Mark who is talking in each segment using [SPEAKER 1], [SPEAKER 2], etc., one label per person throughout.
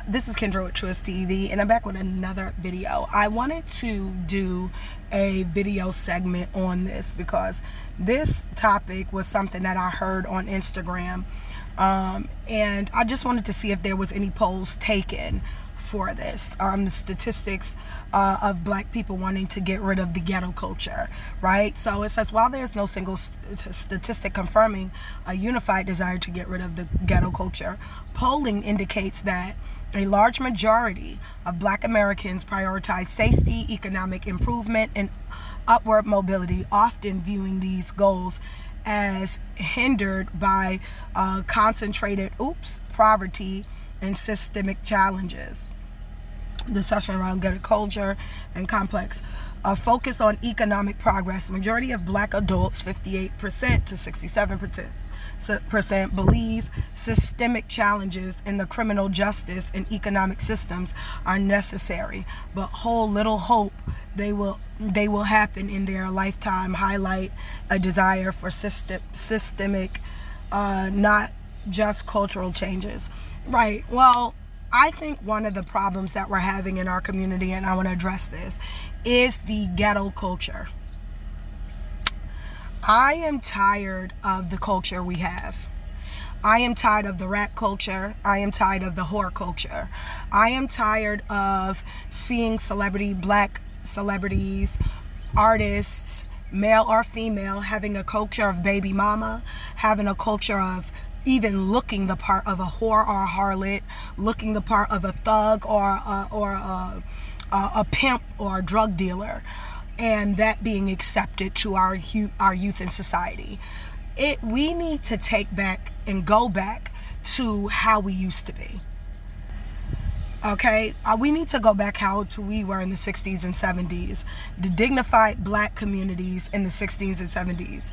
[SPEAKER 1] This is Kendra with Truist TV, and I'm back with another video. I wanted to do a video segment on this because this topic was something that I heard on Instagram, and I just wanted to see if there was any polls taken for this. The statistics of black people wanting to get rid of the ghetto culture, right? So it says, while there's no single statistic confirming a unified desire to get rid of the ghetto culture, polling indicates that a large majority of black Americans prioritize safety, economic improvement, and upward mobility, often viewing these goals as hindered by concentrated poverty and systemic challenges. Discussion around ghetto culture and complex focus on economic progress. Majority of black adults, 58% to 67%, believe systemic challenges in the criminal justice and economic systems are necessary, but hold little hope they will happen in their lifetime. Highlight a desire for systemic, not just cultural changes. Right. Well, I think one of the problems that we're having in our community, and I want to address this, is the ghetto culture. I am tired of the culture we have. I am tired of the rat culture. I am tired of the whore culture. I am tired of seeing black celebrities, artists, male or female, having a culture of baby mama, having a culture of even looking the part of a whore or a harlot, looking the part of a thug or a pimp or a drug dealer, and that being accepted to our youth in society. We need to take back and go back to how we used to be. Okay, we need to go back how we were in the 60s and 70s. The dignified black communities in the 60s and 70s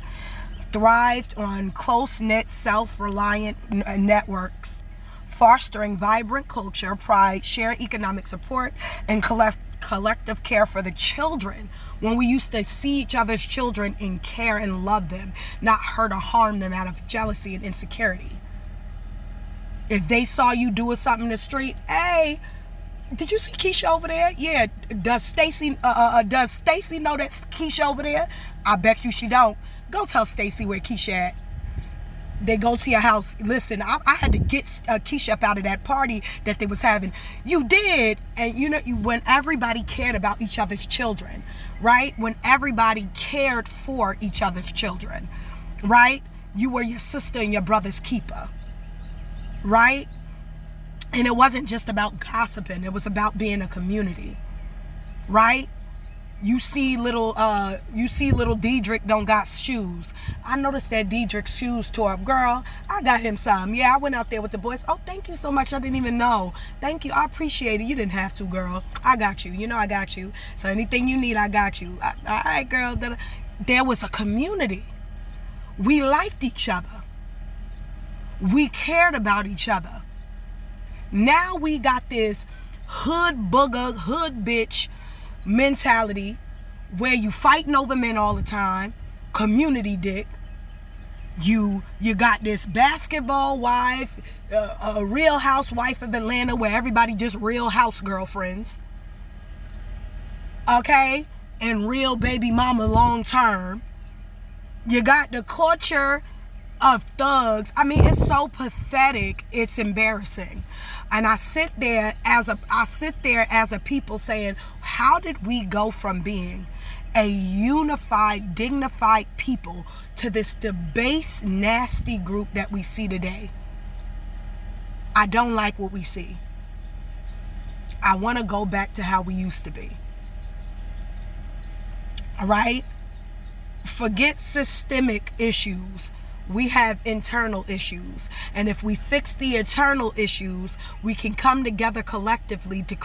[SPEAKER 1] thrived on close-knit, self-reliant networks, fostering vibrant culture, pride, shared economic support, and collective care for the children. When we used to see each other's children and care and love them, not hurt or harm them out of jealousy and insecurity. If they saw you doing something in the street, hey, did you see Keisha over there? Yeah. Does Stacy know that's Keisha over there? I bet you she don't. Go tell Stacy where Keisha at. They go to your house. Listen, I had to get Keisha up out of that party that they was having. You did. And when everybody cared about each other's children, right? When everybody cared for each other's children, right? You were your sister and your brother's keeper, right? And it wasn't just about gossiping. It was about being a community, right? You see little Dedrick don't got shoes. I noticed that Dedrick's shoes tore up. Girl, I got him some. Yeah, I went out there with the boys. Oh, thank you so much. I didn't even know. Thank you. I appreciate it. You didn't have to, girl. I got you. I got you. So anything you need, I got you. All right, girl. There was a community. We liked each other. We cared about each other. Now we got this hood booger, hood bitch mentality where you fighting over men all the time, community dick. You got this basketball wife, a Real Housewife of Atlanta where everybody just Real House girlfriends, okay, and real baby mama long term. You got the culture of thugs. I mean, it's so pathetic. It's embarrassing. And I sit there as a people saying, how did we go from being a unified, dignified people to this debased, nasty group that we see today? I don't like what we see. I want to go back to how we used to be. All right? Forget systemic issues. We have internal issues. And if we fix the internal issues, we can come together collectively to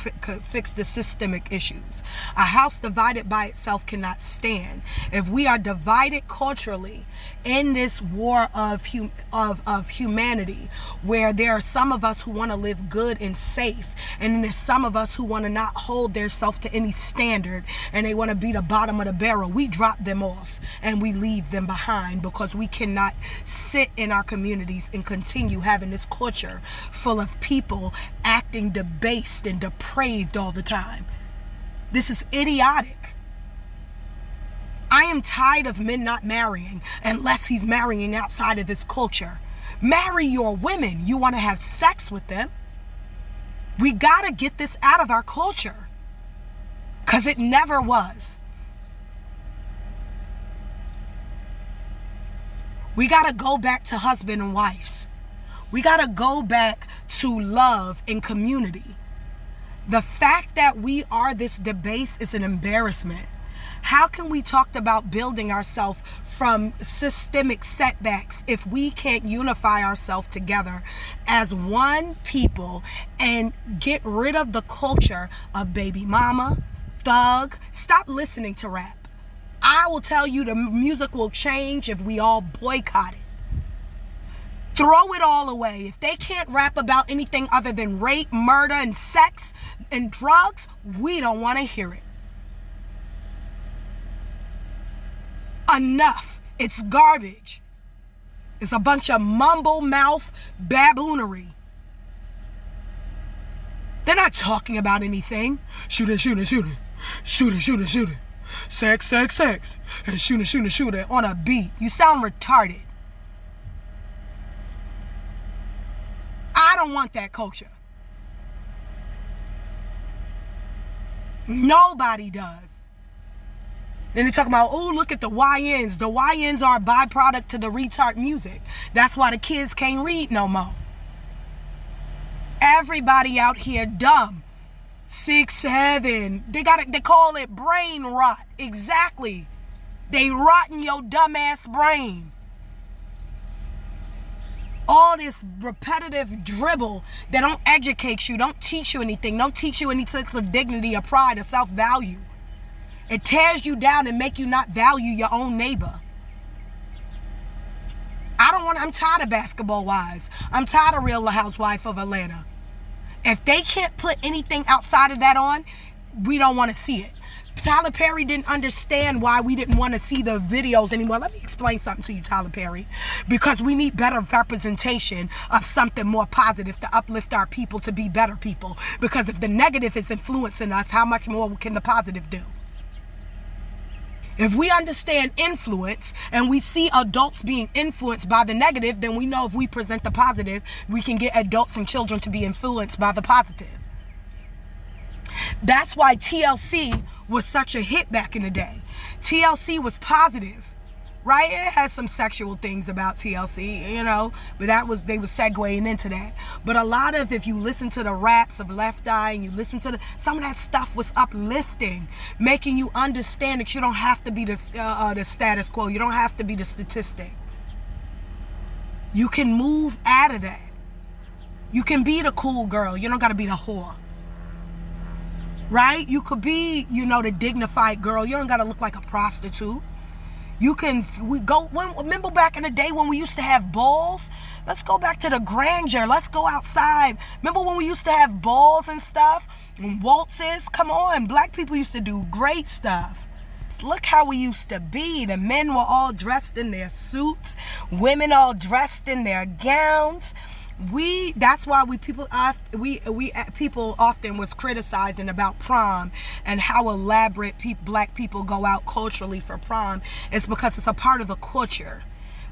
[SPEAKER 1] fix the systemic issues. A house divided by itself cannot stand. If we are divided culturally in this war of humanity, where there are some of us who want to live good and safe, and then there's some of us who want to not hold themselves to any standard, and they want to be the bottom of the barrel, we drop them off and we leave them behind because we cannot sit in our communities and continue having this culture full of people acting debased and depraved all the time. This is idiotic. I am tired of men not marrying unless he's marrying outside of his culture. Marry your women. You want to have sex with them. We got to get this out of our culture, because it never was. We got to go back to husband and wives. We got to go back to love and community. The fact that we are this debased is an embarrassment. How can we talk about building ourselves from systemic setbacks if we can't unify ourselves together as one people and get rid of the culture of baby mama, thug? Stop listening to rap. I will tell you the music will change if we all boycott it. Throw it all away. If they can't rap about anything other than rape, murder, and sex and drugs, we don't want to hear it. Enough. It's garbage. It's a bunch of mumble mouth baboonery. They're not talking about anything. Shooting, shooting, shooting. Shooting, shooting, shooting. Sex, sex, sex. And shooting, shooting, shooting on a beat. You sound retarded. I don't want that culture. Nobody does. Then they talk about, oh, look at the YNs. The YNs are a byproduct to the retard music. That's why the kids can't read no more. Everybody out here dumb. 6, 7. They call it brain rot. Exactly. They rotting your dumbass brain. All this repetitive dribble that don't educate you, don't teach you anything, don't teach you any sense of dignity or pride or self-value. It tears you down and make you not value your own neighbor. I'm tired of Basketball Wives. I'm tired of Real Housewife of Atlanta. If they can't put anything outside of that on, we don't want to see it. Tyler Perry didn't understand why we didn't want to see the videos anymore. Let me explain something to you, Tyler Perry. Because we need better representation of something more positive to uplift our people to be better people. Because if the negative is influencing us, how much more can the positive do? If we understand influence and we see adults being influenced by the negative, then we know if we present the positive, we can get adults and children to be influenced by the positive. That's why TLC was such a hit back in the day. TLC was positive, right? It has some sexual things about TLC, but they were segueing into that. But a lot of, if you listen to the raps of Left Eye and you listen to some of that stuff was uplifting, making you understand that you don't have to be the status quo. You don't have to be the statistic. You can move out of that. You can be the cool girl. You don't got to be the whore. Right? You could be, the dignified girl. You don't got to look like a prostitute. Remember back in the day when we used to have balls? Let's go back to the grandeur. Let's go outside. Remember when we used to have balls and stuff? And waltzes? Come on. Black people used to do great stuff. Look how we used to be. The men were all dressed in their suits. Women all dressed in their gowns. That's why people often was criticizing about prom and how elaborate black people go out culturally for prom. It's because it's a part of the culture,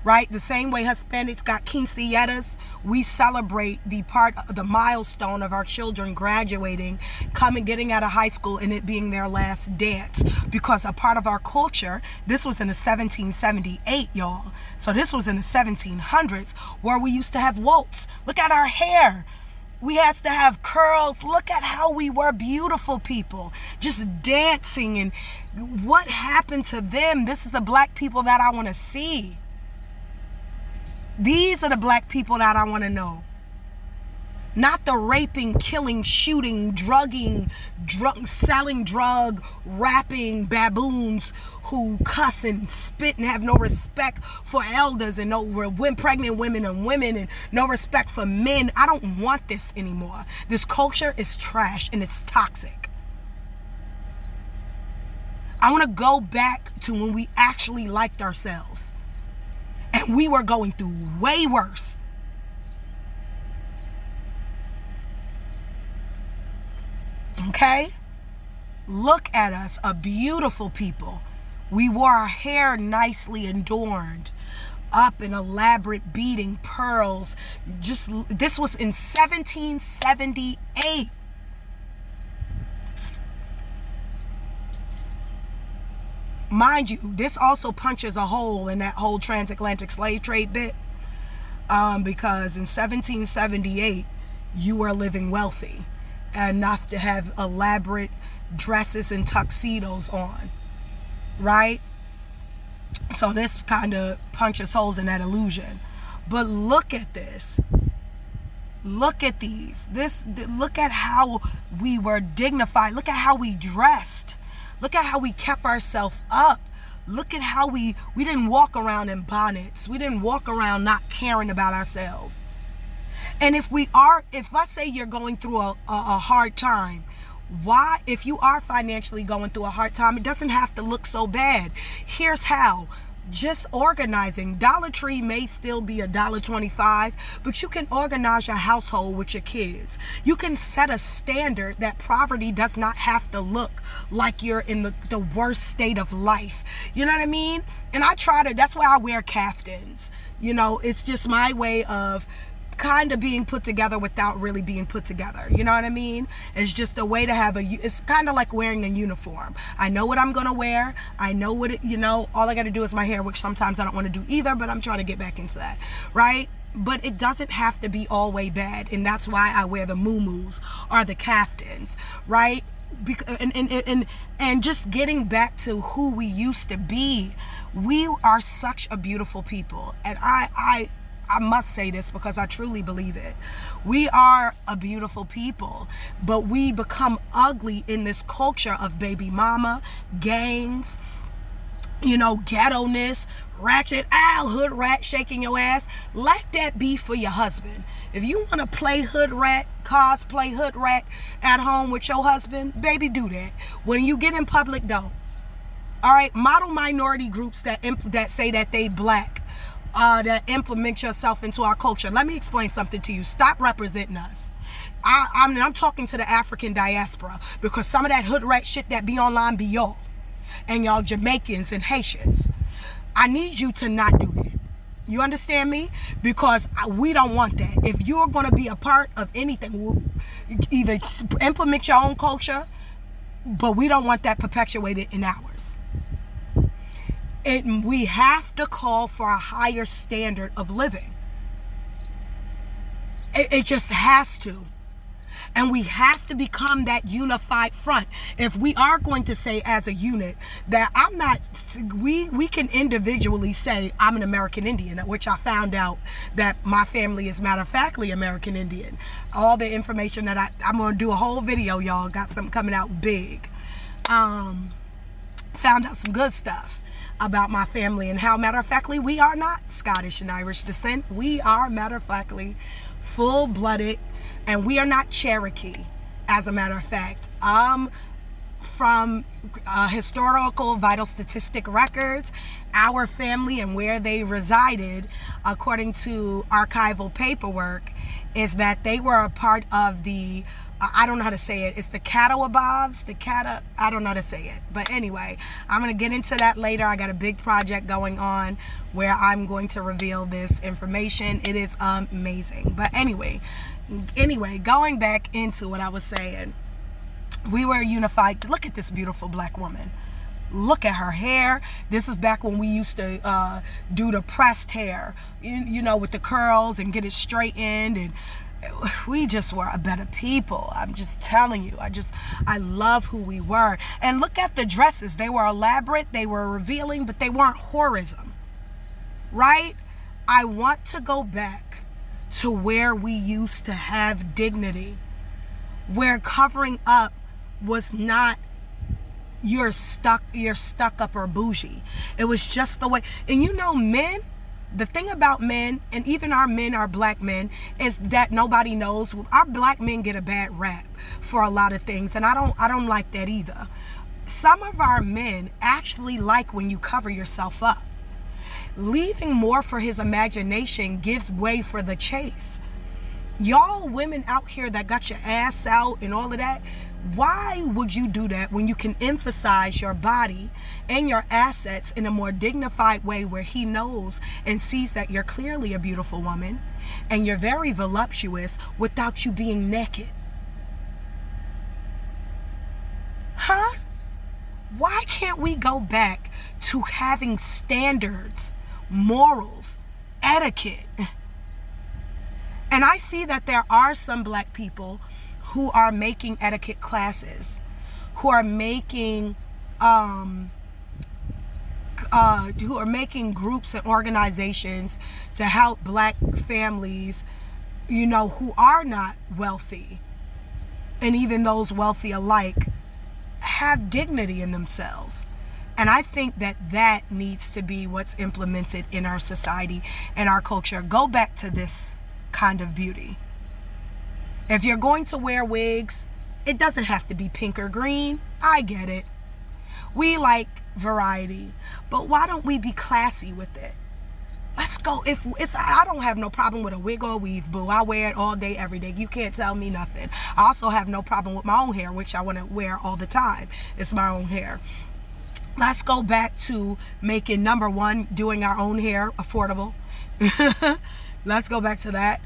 [SPEAKER 1] right? The same way Hispanics got quinceañeras, we celebrate the milestone of our children graduating, getting out of high school, and it being their last dance. Because a part of our culture, this was in the 1778, y'all. So this was in the 1700s, where we used to have waltz. Look at our hair. We had to have curls. Look at how we were beautiful people, just dancing. And what happened to them? This is the black people that I want to see. These are the black people that I want to know. Not the raping, killing, shooting, drugging, selling drug, rapping baboons who cuss and spit and have no respect for elders and pregnant women and no respect for men. I don't want this anymore. This culture is trash and it's toxic. I want to go back to when we actually liked ourselves. And we were going through way worse. Okay? Look at us, a beautiful people. We wore our hair nicely adorned, up in elaborate beading, pearls. This was in 1778. Mind you, this also punches a hole in that whole transatlantic slave trade bit, because in 1778, you were living wealthy enough to have elaborate dresses and tuxedos on, right? So this kind of punches holes in that illusion. But look at this. Look at these. Look at how we were dignified. Look at how we dressed. Look at how we kept ourselves up. Look at how we didn't walk around in bonnets. We didn't walk around not caring about ourselves. And if let's say you're going through a hard time, if you are financially going through a hard time, it doesn't have to look so bad. Here's how. Just organizing. Dollar Tree may still be $1.25, but you can organize your household with your kids. You can set a standard that poverty does not have to look like you're in the worst state of life. You know what I mean? And that's why I wear caftans. It's just my way of kind of being put together without really being put together. You know what I mean? It's just a way to it's kind of like wearing a uniform. I know what I'm going to wear. I know all I got to do is my hair, which sometimes I don't want to do either, but I'm trying to get back into that, right? But it doesn't have to be all way bad. And that's why I wear the muumuus or the kaftans, right? And just getting back to who we used to be, we are such a beautiful people. And I must say this because I truly believe it. We are a beautiful people, but we become ugly in this culture of baby mama, gangs, ghetto-ness, ratchet, hood rat shaking your ass. Let that be for your husband. If you want to play hood rat, cosplay hood rat at home with your husband, baby, do that. When you get in public, don't. All right, model minority groups that say that they black, that implement yourself into our culture. Let me explain something to you. Stop representing us. I'm talking to the African diaspora, because some of that hood rat shit that be online be y'all, and y'all Jamaicans and Haitians. I need you to not do that. You understand me? Because we don't want that. If you're going to be a part of anything, either implement your own culture, but we don't want that perpetuated in ours. We have to call for a higher standard of living. It just has to. And we have to become that unified front. If we are going to say as a unit that we can individually say I'm an American Indian, which I found out that my family is matter of factly American Indian. All the information that I'm going to do a whole video, y'all. Got something coming out big. Found out some good stuff about my family and how matter of factly we are not Scottish and Irish descent. We are matter of factly full-blooded, and we are not Cherokee, as a matter of fact. From historical vital statistic records, our family and where they resided, according to archival paperwork, is that they were a part of the I don't know how to say it. It's the Catawabas, I don't know how to say it. But anyway, I'm going to get into that later. I got a big project going on where I'm going to reveal this information. It is amazing. But anyway, going back into what I was saying, we were unified. Look at this beautiful black woman. Look at her hair. This is back when we used to do the pressed hair, with the curls and get it straightened, and we just were a better people. I'm just telling you. I love who we were. And look at the dresses. They were elaborate, they were revealing, but they weren't whorism. Right? I want to go back to where we used to have dignity, where covering up was not you're stuck up or bougie. It was just the way. And men, the thing about men, and even our men, our black men, is that nobody knows. Our black men get a bad rap for a lot of things, and I don't like that either. Some of our men actually like when you cover yourself up. Leaving more for his imagination gives way for the chase. Y'all women out here that got your ass out and all of that, why would you do that when you can emphasize your body and your assets in a more dignified way where he knows and sees that you're clearly a beautiful woman and you're very voluptuous without you being naked? Huh? Why can't we go back to having standards, morals, etiquette? And I see that there are some black people who are making etiquette classes, who are making groups and organizations to help black families, who are not wealthy, and even those wealthy alike, have dignity in themselves. And I think that needs to be what's implemented in our society and our culture. Go back to this kind of beauty. If you're going to wear wigs, it doesn't have to be pink or green. I get it. We like variety, but why don't we be classy with it? Let's go. I don't have no problem with a wig or a weave, boo. I wear it all day, every day. You can't tell me nothing. I also have no problem with my own hair, which I want to wear all the time. It's my own hair. Let's go back to making, number one, doing our own hair affordable. Let's go back to that,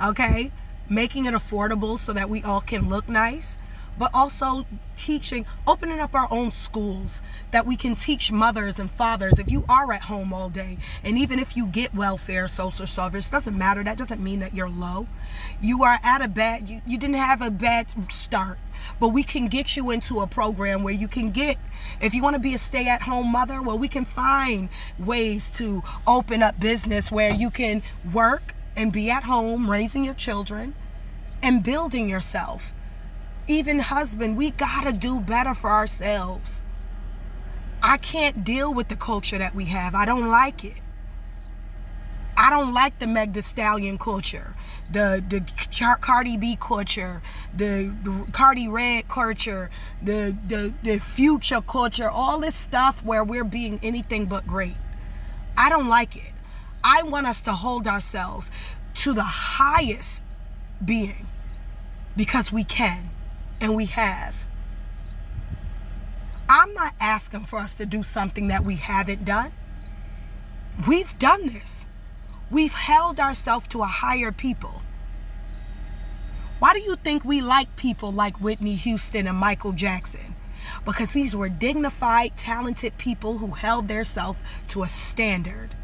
[SPEAKER 1] okay? Making it affordable so that we all can look nice, but also opening up our own schools that we can teach mothers and fathers. If you are at home all day, and even if you get welfare, social service, doesn't matter. That doesn't mean that you're low. You are at you didn't have a bad start, but we can get you into a program where you can if you want to be a stay-at-home mother, well, we can find ways to open up business where you can work and be at home raising your children and building yourself. Even husband, we gotta do better for ourselves. I can't deal with the culture that we have. I don't like it. I don't like the Meg Thee Stallion culture, the Cardi B culture, the Cardi Red culture, the Future culture, all this stuff where we're being anything but great. I don't like it. I want us to hold ourselves to the highest being because we can and we have. I'm not asking for us to do something that we haven't done. We've done this. We've held ourselves to a higher people. Why do you think we like people like Whitney Houston and Michael Jackson? Because these were dignified, talented people who held themselves to a standard.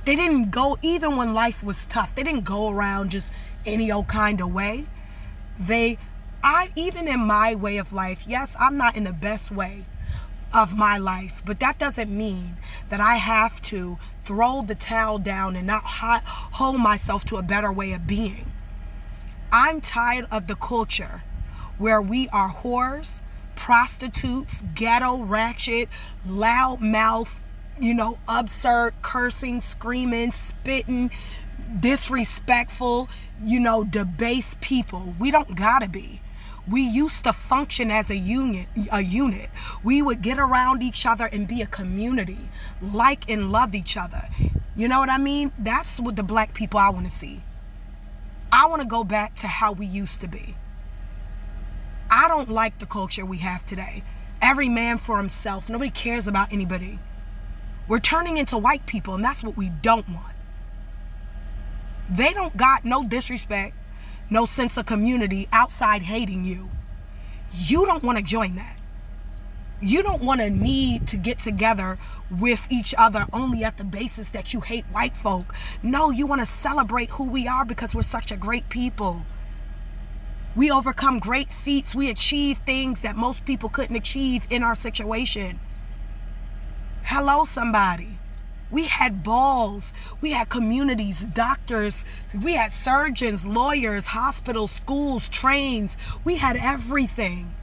[SPEAKER 1] They didn't go, even when life was tough, they didn't go around just any old kind of way. Even in my way of life, yes, I'm not in the best way of my life, but that doesn't mean that I have to throw the towel down and not hold myself to a better way of being. I'm tired of the culture where we are whores, prostitutes, ghetto, ratchet, loudmouth, absurd, cursing, screaming, spitting, disrespectful, debased people. We don't gotta be. We used to function as a unit. We would get around each other and be a community, like and love each other. You know what I mean? That's what the black people I want to see. I want to go back to how we used to be. I don't like the culture we have today. Every man for himself. Nobody cares about anybody. We're turning into white people, and that's what we don't want. They don't got no disrespect, no sense of community outside hating you. You don't want to join that. You don't want to need to get together with each other only at the basis that you hate white folk. No, you want to celebrate who we are because we're such a great people. We overcome great feats. We achieve things that most people couldn't achieve in our situation. Hello, somebody. We had balls, we had communities, doctors, we had surgeons, lawyers, hospitals, schools, trains. We had everything.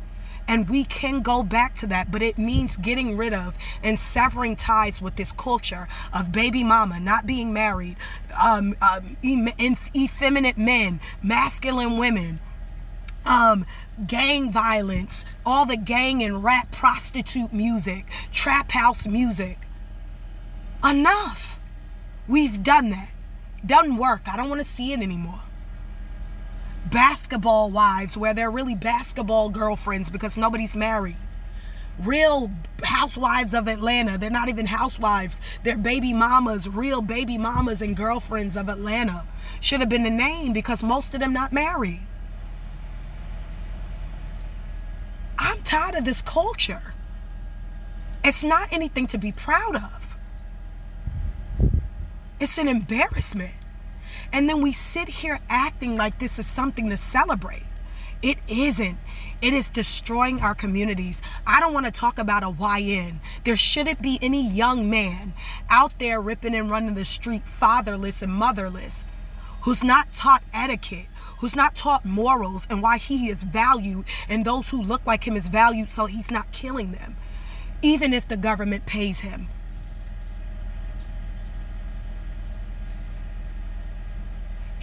[SPEAKER 1] And we can go back to that, but it means getting rid of and severing ties with this culture of baby mama, not being married, effeminate men, masculine women, gang violence, all the gang and rap prostitute music, trap house music. Enough. We've done that. Doesn't work. I don't want to see it anymore. Basketball wives, where they're really basketball girlfriends because nobody's married. Real housewives of Atlanta. They're not even housewives. They're baby mamas, real baby mamas and girlfriends of Atlanta. Should have been the name because most of them not married. I'm tired of this culture. It's not anything to be proud of. It's an embarrassment. And then we sit here acting like this is something to celebrate. It isn't. It is destroying our communities. I don't want to talk about a YN. There shouldn't be any young man out there ripping and running the street fatherless and motherless, who's not taught etiquette, who's not taught morals and why he is valued and those who look like him is valued, so he's not killing them, even if the government pays him.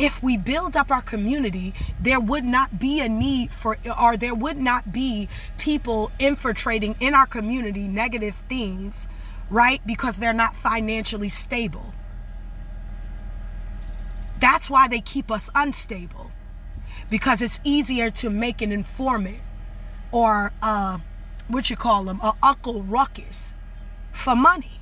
[SPEAKER 1] If we build up our community, there would not be a need for, or there would not be people infiltrating in our community negative things, right? Because they're not financially stable. That's why they keep us unstable. Because it's easier to make an informant or a Uncle Ruckus for money.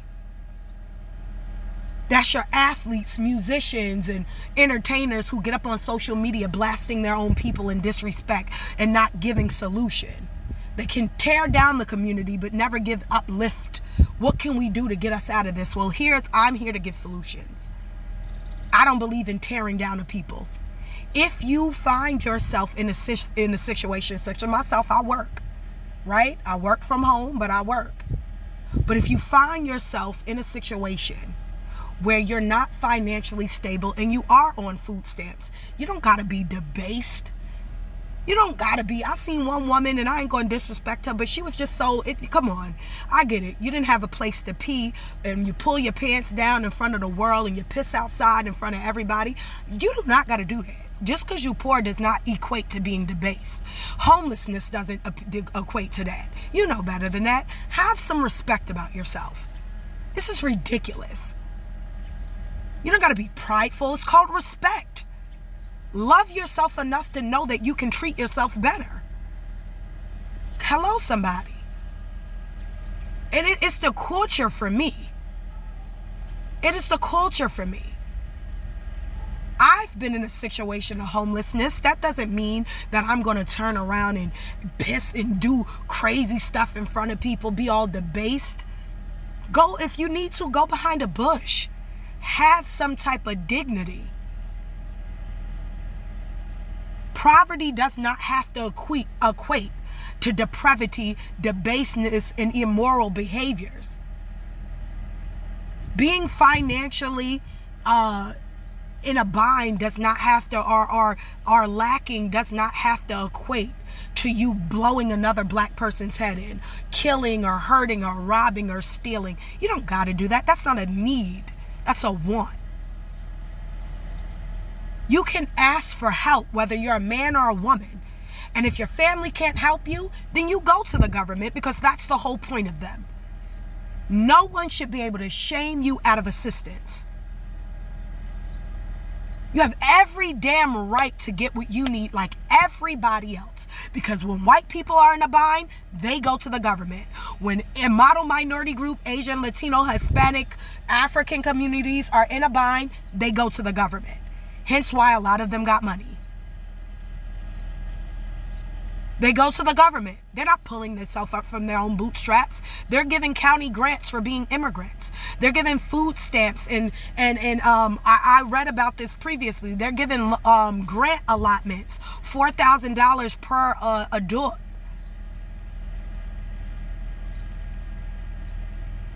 [SPEAKER 1] That's your athletes, musicians, and entertainers who get up on social media blasting their own people in disrespect and not giving solution. They can tear down the community but never give uplift. What can we do to get us out of this? Well, I'm here to give solutions. I don't believe in tearing down the people. If you find yourself in a situation such as myself, I work, right? I work from home, but I work. But if you find yourself in a situation where you're not financially stable and you are on food stamps, you don't gotta be debased. You don't gotta be. I seen one woman, and I ain't gonna disrespect her, but she was just come on, I get it. You didn't have a place to pee and you pull your pants down in front of the world and you piss outside in front of everybody. You do not gotta do that. Just because you're poor does not equate to being debased. Homelessness doesn't equate to that. You know better than that. Have some respect about yourself. This is ridiculous. You don't got to be prideful. It's called respect. Love yourself enough to know that you can treat yourself better. Hello, somebody. And it's the culture for me. It is the culture for me. I've been in a situation of homelessness. That doesn't mean that I'm going to turn around and piss and do crazy stuff in front of people, be all debased. Go, if you need to, go behind a bush. Have some type of dignity. Poverty does not have to equate to depravity, debaseness, and immoral behaviors. Being financially in a bind does not have to, or lacking does not have to equate to you blowing another black person's head in, killing or hurting or robbing or stealing. You don't got to do that. That's not a need. That's a want. You can ask for help, whether you're a man or a woman. And if your family can't help you, then you go to the government, because that's the whole point of them. No one should be able to shame you out of assistance. You have every damn right to get what you need like everybody else. Because when white people are in a bind, they go to the government. When a model minority group, Asian, Latino, Hispanic, African communities are in a bind, they go to the government. Hence why a lot of them got money. They go to the government. They're not pulling themselves up from their own bootstraps. They're giving county grants for being immigrants. They're giving food stamps and I read about this previously. They're giving grant allotments, $4,000 per adult.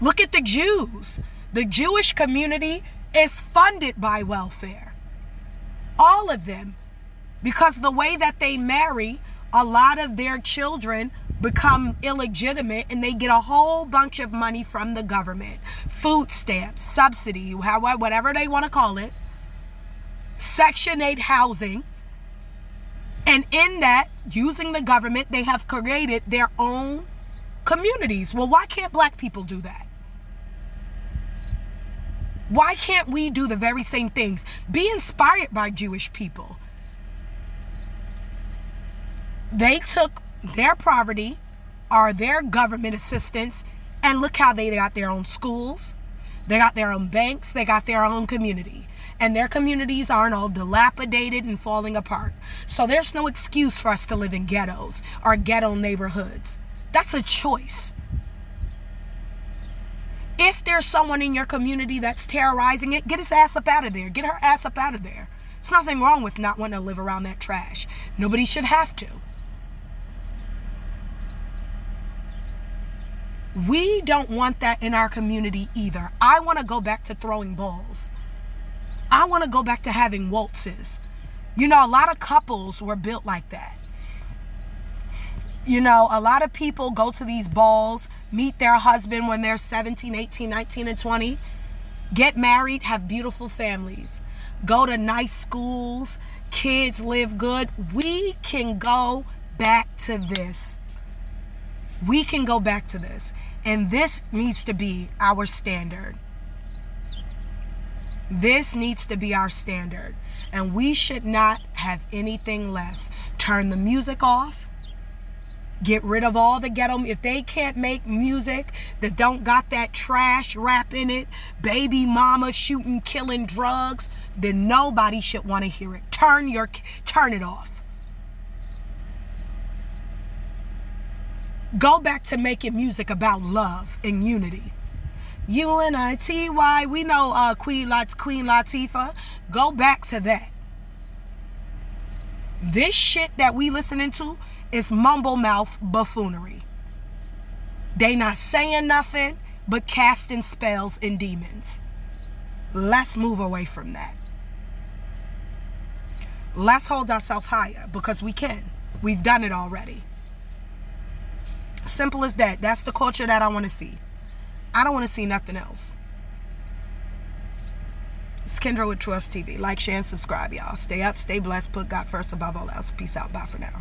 [SPEAKER 1] Look at the Jews. The Jewish community is funded by welfare. All of them. Because the way that they marry, a lot of their children become illegitimate and they get a whole bunch of money from the government. Food stamps, subsidy, whatever they want to call it. Section 8 housing. And in that, using the government, they have created their own communities. Well, why can't black people do that? Why can't we do the very same things? Be inspired by Jewish people. They took their poverty or their government assistance, and look how they got their own schools, they got their own banks, they got their own community. And their communities aren't all dilapidated and falling apart. So there's no excuse for us to live in ghettos or ghetto neighborhoods. That's a choice. If there's someone in your community that's terrorizing it, get his ass up out of there. Get her ass up out of there. There's nothing wrong with not wanting to live around that trash. Nobody should have to. We don't want that in our community either. I want to go back to throwing balls. I want to go back to having waltzes. You know, a lot of couples were built like that. You know, a lot of people go to these balls, meet their husband when they're 17, 18, 19, and 20, get married, have beautiful families, go to nice schools, kids live good. We can go back to this. We can go back to this. And this needs to be our standard. This needs to be our standard. And we should not have anything less. Turn the music off. Get rid of all the ghetto. If they can't make music that don't got that trash rap in it, baby mama shooting, killing drugs, then nobody should want to hear it. Turn it off. Go back to making music about love and unity. UNITY, we know Queen Latifah. Go back to that. This shit that we listening to is mumble mouth buffoonery. They not saying nothing but casting spells and demons. Let's move away from that. Let's hold ourselves higher because we can. We've done it already. Simple as that. That's the culture that I want to see. I don't want to see nothing else. It's Kendra with Trust TV. Like, share, and subscribe, y'all. Stay up, stay blessed, put God first above all else. Peace out. Bye for now.